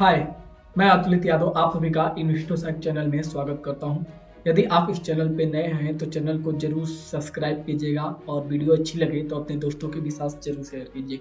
हाय, मैं अतुलित यादव आप सभी का इन्वेस्टर साइट चैनल में स्वागत करता हूं। यदि आप इस चैनल पे नए हैं तो चैनल को जरूर सब्सक्राइब कीजिएगा और वीडियो अच्छी लगे तो अपने दोस्तों के भी साथ जरूर शेयर कीजिए।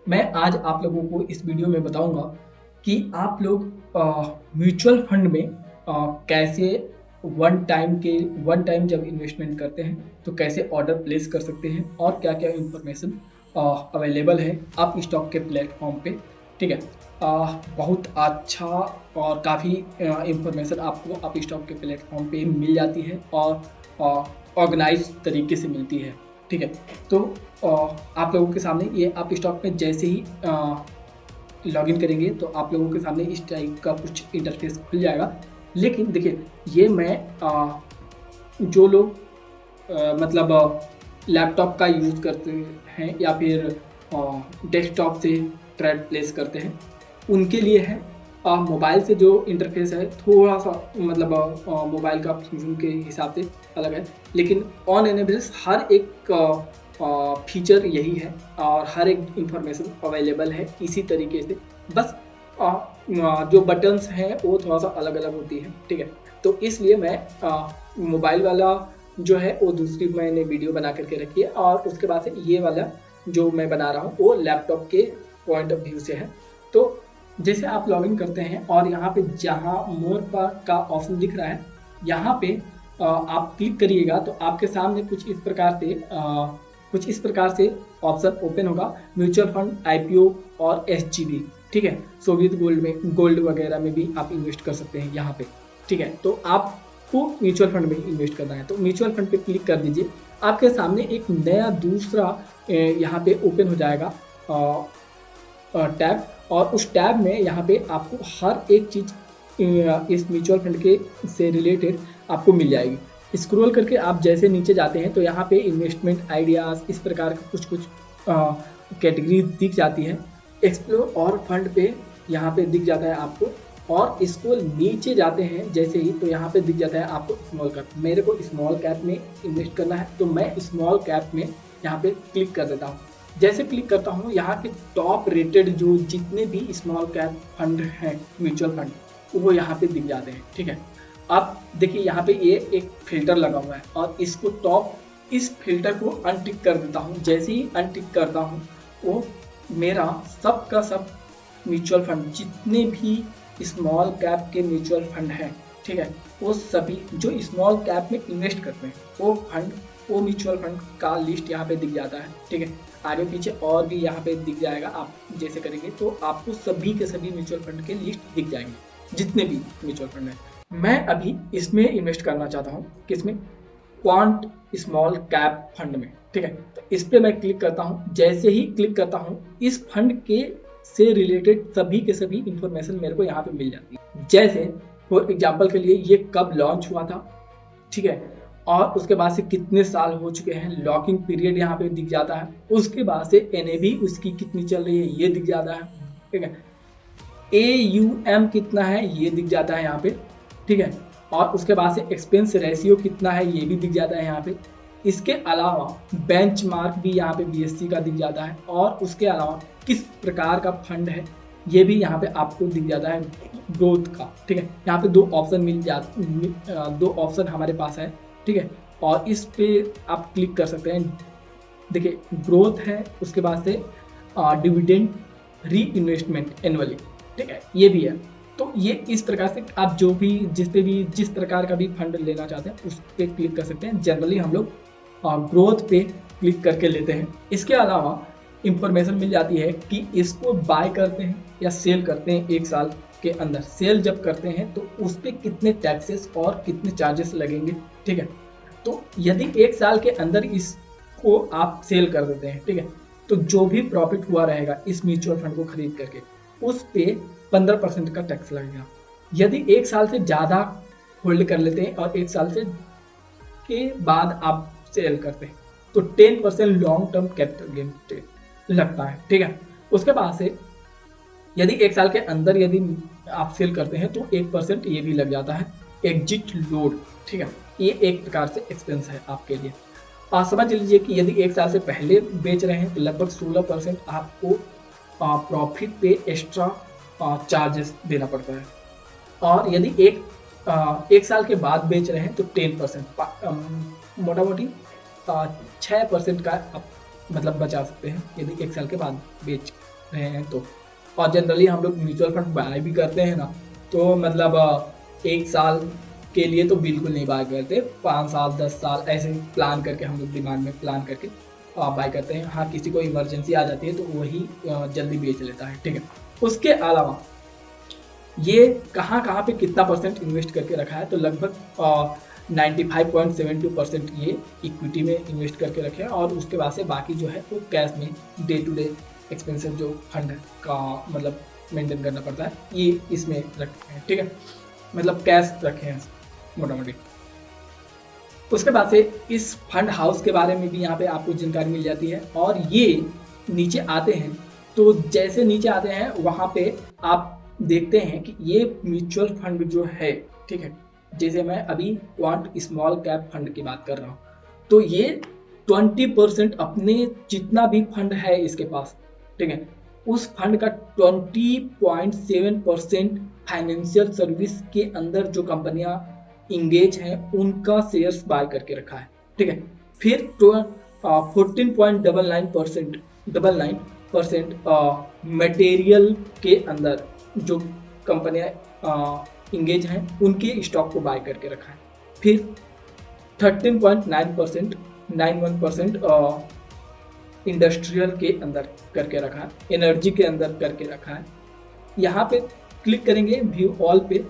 मैं आज आप लोगों को इस वीडियो में बताऊंगा कि आप लोग म्यूचुअल फंड में कैसे वन टाइम जब इन्वेस्टमेंट करते हैं तो कैसे ऑर्डर प्लेस कर सकते हैं और क्या क्या इंफॉर्मेशन अवेलेबल है आप स्टॉक के प्लेटफॉर्म पे। ठीक है। बहुत अच्छा और काफ़ी इंफॉर्मेशन आपको आप स्टॉक के प्लेटफॉर्म पे मिल जाती है और ऑर्गेनाइज तरीके से मिलती है। ठीक है। तो आप लोगों के सामने ये आप स्टॉक में जैसे ही लॉगिन करेंगे तो आप लोगों के सामने इस टाइप का कुछ इंटरफेस खुल जाएगा। लेकिन देखिए ये मैं जो लोग मतलब लैपटॉप का यूज़ करते हैं या फिर डेस्कटॉप से ट्रेड प्लेस करते हैं उनके लिए है। मोबाइल से जो इंटरफेस है थोड़ा सा मतलब मोबाइल का फंक्शन के हिसाब से अलग है, लेकिन ऑन एन एवरेज हर एक फीचर यही है और हर एक इंफॉर्मेशन अवेलेबल है इसी तरीके से। बस जो बटन्स हैं वो थोड़ा सा अलग अलग होती है। ठीक है। तो इसलिए मैं मोबाइल वाला जो है वो दूसरी मैंने वीडियो बना करके रखी है और उसके बाद से ये वाला जो मैं बना रहा हूँ वो लैपटॉप के पॉइंट ऑफ व्यू से है। तो जैसे आप लॉगिन करते हैं और यहाँ पे जहाँ मोर पर का ऑप्शन दिख रहा है यहाँ पे आप क्लिक करिएगा तो आपके सामने कुछ इस प्रकार से ऑप्शन ओपन होगा। म्यूचुअल फंड, आईपीओ और एसजीवी। ठीक है। सोवियत गोल्ड वगैरह में भी आप इन्वेस्ट कर सकते हैं यहाँ पे। ठीक है। तो आपको म्यूचुअल फंड में इन्वेस्ट करना है तो म्यूचुअल फंड पे क्लिक कर दीजिए। आपके सामने एक नया दूसरा यहाँ पे ओपन हो जाएगा टैब और उस टैब में यहाँ पे आपको हर एक चीज़ इस म्यूचुअल फंड के से रिलेटेड आपको मिल जाएगी। स्क्रॉल करके आप जैसे नीचे जाते हैं तो यहाँ पे इन्वेस्टमेंट आइडियाज़ इस प्रकार का कुछ कैटेगरी दिख जाती है। एक्सप्लोर और फंड पे यहाँ पे दिख जाता है आपको और इसको नीचे जाते हैं जैसे ही तो यहाँ पे दिख जाता है आपको स्मॉल कैप। मेरे को स्मॉल कैप में इन्वेस्ट करना है तो मैं स्मॉल कैप में यहाँ पे क्लिक कर देता हूँ। जैसे क्लिक करता हूँ यहाँ पे टॉप रेटेड जो जितने भी स्मॉल कैप फंड हैं म्यूचुअल फंड वो यहाँ पे दिख जाते हैं। ठीक है। अब देखिए यहाँ पे ये एक फिल्टर लगा हुआ है और इसको इस फिल्टर को अनटिक कर देता हूँ। जैसे ही अनटिक करता हूँ वो मेरा सब का सब म्यूचुअल फंड जितने भी स्मॉल कैप के म्यूचुअल फंड हैं, ठीक है, वो सभी जो स्मॉल कैप में इन्वेस्ट करते हैं वो म्यूचुअल फंड का लिस्ट यहाँ पे दिख जाता है। ठीक है। आगे पीछे और भी यहाँ पे दिख जाएगा। आप जैसे करेंगे तो आपको सभी के सभी म्यूचुअल फंड के लिस्ट दिख जाएंगे जितने भी म्यूचुअल फंड हैं। मैं अभी इसमें इन्वेस्ट करना चाहता हूँ किसमें, क्वांट स्मॉल कैप फंड में। ठीक है। तो इस पर मैं क्लिक करता हूँ। जैसे ही क्लिक करता हूँ इस फंड के से रिलेटेड सभी के सभी इंफॉर्मेशन मेरे को यहाँ पे मिल जाती है। जैसे फॉर एग्जाम्पल के लिए ये कब लॉन्च हुआ था, ठीक है, और उसके बाद से कितने साल हो चुके हैं, लॉकिंग पीरियड यहाँ पे दिख जाता है। उसके बाद से एनएवी उसकी कितनी चल रही है ये दिख जाता है। ठीक है। AUM कितना है ये दिख जाता है यहाँ पे। ठीक है। और उसके बाद से एक्सपेंस रेशियो कितना है ये भी दिख जाता है यहाँ पे। इसके अलावा बेंचमार्क भी यहाँ पे BSE का दिख जाता है और उसके अलावा किस प्रकार का फंड है ये भी यहाँ पे आपको दिख जाता है ग्रोथ का। ठीक है। यहाँ पे दो ऑप्शन हमारे पास है। ठीक है। और इस पे आप क्लिक कर सकते हैं। देखिए ग्रोथ है, उसके बाद से डिविडेंड री इन्वेस्टमेंट एनुअली। ठीक है, ये भी है। तो ये इस प्रकार से आप जिस प्रकार का भी फंड लेना चाहते हैं उस पर क्लिक कर सकते हैं। जनरली हम लोग ग्रोथ पे क्लिक करके लेते हैं। इसके अलावा इंफॉर्मेशन मिल जाती है कि इसको बाय करते हैं या सेल करते हैं एक साल के अंदर। सेल जब करते हैं तो उस पर कितने टैक्सेस और कितने चार्जेस लगेंगे। ठीक है। तो यदि एक साल के अंदर इसको आप सेल कर देते हैं, ठीक है, तो जो भी प्रॉफिट हुआ रहेगा इस म्यूचुअल फंड को खरीद करके उस पे 15% का टैक्स लगेगा। यदि एक साल से ज़्यादा होल्ड कर लेते हैं और एक साल से के बाद आप सेल करते हैं तो 10% लॉन्ग टर्म कैपिटल गेन लगता है। ठीक है। उसके बाद से यदि एक साल के अंदर यदि आप सेल करते हैं तो 1% ये भी लग जाता है एग्जिट लोड। ठीक है। ये एक प्रकार से एक्सपेंस है आपके लिए। आप समझ लीजिए कि यदि एक साल से पहले बेच रहे हैं तो लगभग 16% आपको प्रॉफिट पे एक्स्ट्रा चार्जेस देना पड़ता है। और यदि एक साल के बाद बेच रहे हैं तो 10% मोटा मोटी 6% का आप मतलब बचा सकते हैं यदि एक साल के बाद बेच रहे हैं तो। और जनरली हम लोग म्यूचुअल फंड बाय भी करते हैं ना, तो मतलब एक साल के लिए तो बिल्कुल नहीं बाय करते, 5 साल 10 साल ऐसे प्लान करके हम लोग दिमाग में प्लान करके बाय करते हैं। हाँ, किसी को इमरजेंसी आ जाती है तो वही जल्दी बेच लेता है, ठीक है। उसके अलावा ये कहाँ कहाँ पे कितना परसेंट इन्वेस्ट करके रखा है, तो लगभग 95.72% ये इक्विटी में इन्वेस्ट करके रखे हैं, और उसके बाद से बाकी जो है वो कैश में डे टू डे एक्सपेंसिव जो फंड का मतलब मेंटेन करना पड़ता है ये इसमें रखे हैं, ठीक है। मतलब कैश रखे हैं मोटा मोटी। उसके बाद से इस फंड हाउस के बारे में भी यहाँ पे आपको जानकारी मिल जाती है। और ये नीचे आते हैं, तो जैसे नीचे आते हैं वहाँ पे आप देखते हैं कि ये म्यूचुअल फंड जो है, ठीक है, जैसे मैं अभी क्वांट स्मॉल कैप फंड की बात कर रहा हूँ, तो ये 20% अपने जितना भी फंड है इसके पास, ठीक है, उस फंड का 20.7% फाइनेंशियल सर्विस के अंदर जो कंपनियां इंगेज हैं उनका शेयर्स बाय करके रखा है, ठीक है। फिर 14.99% मटेरियल के अंदर जो कंपनियां इंगेज हैं उनके स्टॉक को बाय करके रखा है। फिर 13.91% इंडस्ट्रियल के अंदर करके रखा है, एनर्जी के अंदर करके रखा है। यहाँ पे क्लिक करेंगे व्यू ऑल पे,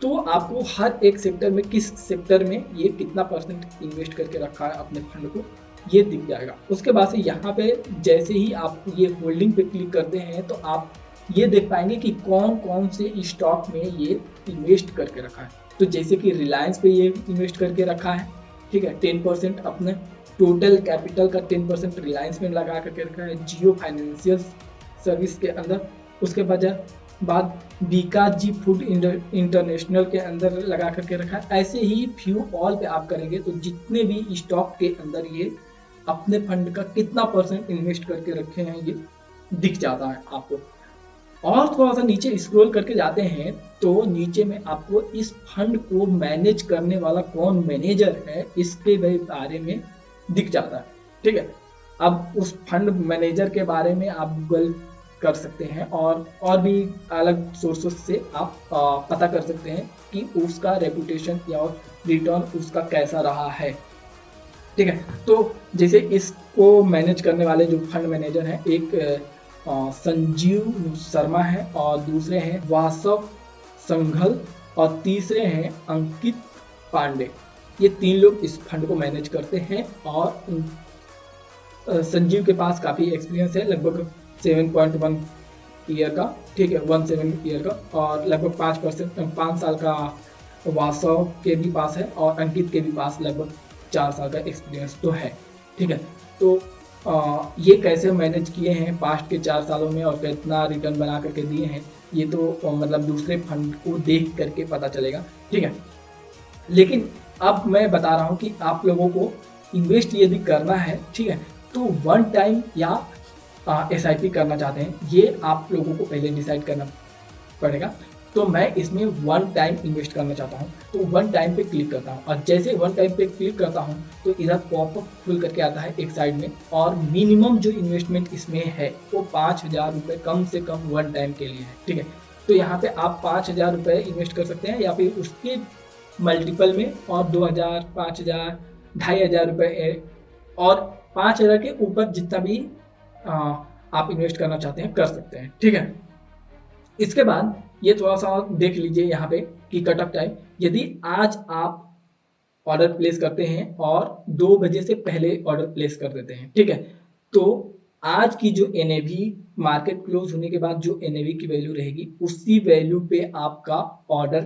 तो आपको हर एक सेक्टर में किस सेक्टर में ये कितना परसेंट इन्वेस्ट करके रखा है अपने फंड को, ये दिख जाएगा। उसके बाद से यहाँ पे जैसे ही आप ये होल्डिंग पे क्लिक करते हैं तो आप ये देख पाएंगे कि कौन कौन से स्टॉक में ये इन्वेस्ट करके रखा है। तो जैसे कि रिलायंस पे ये इन्वेस्ट करके रखा है, ठीक है, 10% अपने टोटल कैपिटल का 10% रिलायंस में लगा करके रखा है, जियो फाइनेंशियल सर्विस के अंदर। उसके बाद बीकाजी फूड इंटरनेशनल के अंदर लगा करके रखा है। ऐसे ही व्यू ऑल पे आप करेंगे तो जितने भी स्टॉक के अंदर ये अपने फंड का कितना परसेंट इन्वेस्ट करके रखे हैं ये दिख जाता है आपको। और थोड़ा सा नीचे स्क्रॉल करके जाते हैं तो नीचे में आपको इस फंड को मैनेज करने वाला कौन मैनेजर है इसके बारे में दिख जाता है, ठीक है। अब उस फंड मैनेजर के बारे में आप गूगल कर सकते हैं और भी अलग सोर्सेस से आप पता कर सकते हैं कि उसका रेपुटेशन या रिटर्न उसका कैसा रहा है, ठीक है। तो जैसे इसको मैनेज करने वाले जो फंड मैनेजर हैं, एक संजीव शर्मा है और दूसरे हैं वासव संघल और तीसरे हैं अंकित पांडे। ये 3 लोग इस फंड को मैनेज करते हैं और संजीव के पास काफ़ी एक्सपीरियंस है, लगभग 7.1 ईयर का, ठीक है, 17 ईयर का, और लगभग 5 साल का वासव के भी पास है और अंकित के भी पास लगभग 4 साल का एक्सपीरियंस तो है, ठीक है। तो ये कैसे मैनेज किए हैं पास्ट के 4 सालों में और कितना रिटर्न बना करके दिए हैं ये तो मतलब दूसरे फंड को देख करके पता चलेगा, ठीक है। लेकिन अब मैं बता रहा हूँ कि आप लोगों को इन्वेस्ट यदि करना है, ठीक है, तो 1 टाइम या SIP करना चाहते हैं, ये आप लोगों को पहले डिसाइड करना पड़ेगा। तो मैं इसमें 1 टाइम इन्वेस्ट करना चाहता हूँ, तो 1 टाइम पे क्लिक करता हूँ और जैसे 1 टाइम पे क्लिक करता हूँ तो इधर पॉपअप खुल करके आता है एक साइड में, और मिनिमम जो इन्वेस्टमेंट इसमें है वो 5,000 रुपये कम से कम 1 टाइम के लिए है, ठीक है। तो यहाँ पे आप 5,000 रुपये इन्वेस्ट कर सकते हैं या फिर उसके मल्टीपल में, और 2,000, 5,000, 2,500 रुपये और 5,000 के ऊपर जितना भी आप इन्वेस्ट करना चाहते हैं कर सकते हैं, ठीक है। इसके बाद ये थोड़ा सा देख लीजिए यहाँ पे कि कट ऑफ टाइम, यदि आज आप ऑर्डर प्लेस करते हैं और 2 बजे से पहले ऑर्डर प्लेस कर देते हैं, ठीक है, तो आज की जो NAV मार्केट क्लोज होने के बाद जो NAV की वैल्यू रहेगी उसी वैल्यू पे आपका ऑर्डर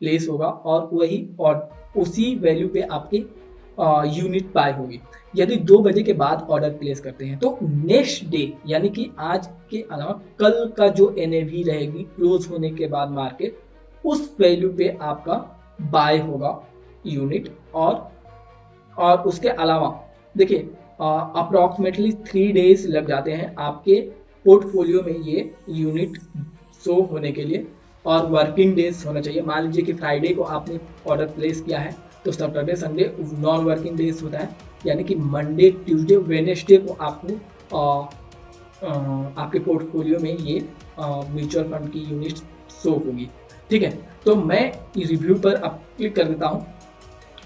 प्लेस होगा और उसी वैल्यू पे आपकी यूनिट बाय होगी। यदि 2 बजे के बाद ऑर्डर प्लेस करते हैं तो नेक्स्ट डे यानी कि आज के अलावा कल का जो NAV रहेगी क्लोज होने के बाद मार्केट, उस वैल्यू पे आपका बाय होगा यूनिट। और उसके अलावा देखिए अप्रॉक्सीमेटली 3 डेज लग जाते हैं आपके पोर्टफोलियो में ये यूनिट शो होने के लिए और वर्किंग डेज होना चाहिए। मान लीजिए कि फ्राइडे को आपने ऑर्डर प्लेस किया है तो Saturday Sunday non working days होता है, यानी कि मंडे ट्यूसडे वेडनेसडे को आपको आपके पोर्टफोलियो में ये म्यूचुअल फंड की यूनिट शो होगी। ठीक है, तो मैं रिव्यू पर अब क्लिक कर देता हूँ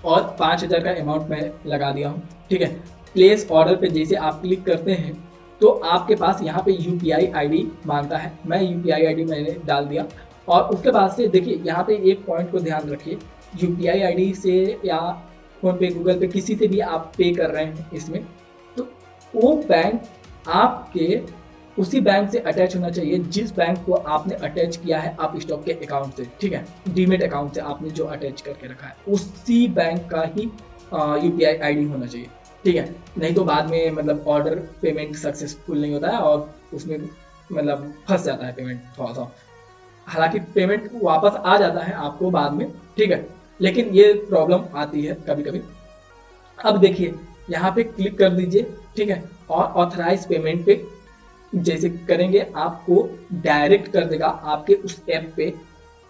और 5,000 का अमाउंट मैं लगा दिया हूँ। ठीक है, प्लेस ऑर्डर पे जैसे आप क्लिक करते हैं तो आपके पास यहाँ पे यूपीआई आईडी मांगता है। मैं यूपीआई आईडी मैंने डाल दिया और उसके बाद से देखिए यहाँ पे एक पॉइंट को ध्यान रखिए, यूपीआई आईडी से या फोन पे गूगल पे किसी से भी आप पे कर रहे हैं इसमें, तो वो बैंक आपके उसी बैंक से अटैच होना चाहिए जिस बैंक को आपने अटैच किया है आप स्टॉक के अकाउंट से। ठीक है, डीमेट अकाउंट से आपने जो अटैच करके रखा है उसी बैंक का ही यूपीआई आईडी होना चाहिए। ठीक है, नहीं तो बाद में मतलब ऑर्डर पेमेंट सक्सेसफुल नहीं होता है और उसमें मतलब फंस जाता है पेमेंट थोड़ा सा। हालांकि पेमेंट वापस आ जाता है आपको बाद में, ठीक है, लेकिन ये प्रॉब्लम आती है कभी कभी। अब देखिए यहाँ पे क्लिक कर दीजिए। ठीक है, और ऑथराइज पेमेंट पे जैसे करेंगे आपको डायरेक्ट कर देगा आपके उस ऐप पे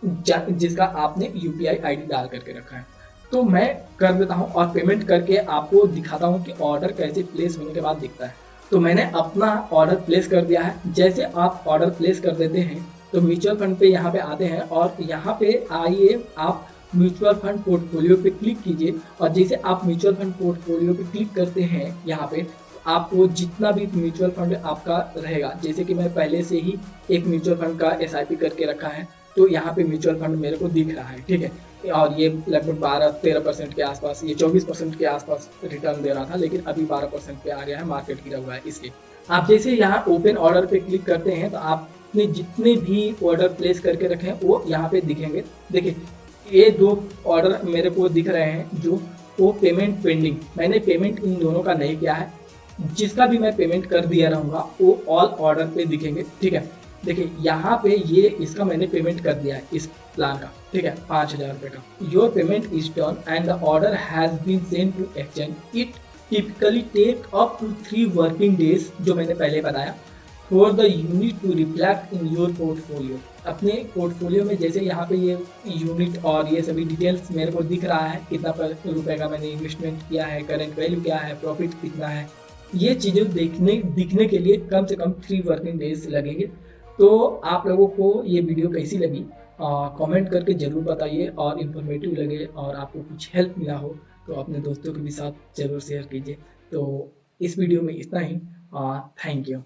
जिसका आपने यूपीआई आईडी डाल करके रखा है। तो मैं कर देता हूं और पेमेंट करके आपको दिखाता हूं कि ऑर्डर कैसे प्लेस होने के बाद दिखता है। तो मैंने अपना ऑर्डर प्लेस कर दिया है। जैसे आप ऑर्डर प्लेस कर देते हैं तो म्यूचुअल फंड पे यहाँ पे आते हैं और यहाँ पे आइए आप म्यूचुअल फंड पोर्टफोलियो पे क्लिक कीजिए और जैसे आप म्यूचुअल फंड पोर्टफोलियो पे क्लिक करते हैं यहाँ पे आपको जितना भी म्यूचुअल फंड आपका रहेगा, जैसे कि मैं पहले से ही एक म्यूचुअल फंड का एसआईपी करके रखा है तो यहाँ पे म्यूचुअल फंड मेरे को दिख रहा है। ठीक है, और ये लगभग 12-13% के आसपास, ये 24% के आसपास रिटर्न दे रहा था लेकिन अभी 12% पे आ गया है, मार्केट गिरा हुआ है इसलिए। आप जैसे यहाँ ओपन ऑर्डर पे क्लिक करते हैं तो आपने जितने भी ऑर्डर प्लेस करके रखे हैं वो यहाँ पे दिखेंगे। देखिए ये 2 ऑर्डर मेरे को दिख रहे हैं जो वो पेमेंट पेंडिंग, मैंने पेमेंट इन दोनों का नहीं किया है, जिसका भी मैं पेमेंट कर दिया रहूंगा वो ऑल ऑर्डर पे दिखेंगे। ठीक है, देखिए यहाँ पे ये इसका मैंने पेमेंट कर दिया है इस प्लान का। ठीक है, 5,000 रुपये का। Your payment is done and the order has been send to exchange. It typically take up to 3 working days, जो मैंने पहले बताया, for the unit to reflect in your portfolio. अपने पोर्टफोलियो में जैसे यहाँ पे ये यूनिट और ये सभी डिटेल्स मेरे को दिख रहा है, कितना रुपए का मैंने इन्वेस्टमेंट किया है, करेंट वैल्यू क्या है, प्रॉफिट कितना है, ये चीज़ें दिखने के लिए कम से कम 3 वर्किंग डेज लगेंगे। तो आप लोगों को ये वीडियो कैसी लगी कमेंट करके ज़रूर बताइए, और इन्फॉर्मेटिव लगे और आपको कुछ हेल्प मिला हो तो अपने दोस्तों के भी साथ ज़रूर शेयर कीजिए। तो इस वीडियो में इतना ही। Thank you.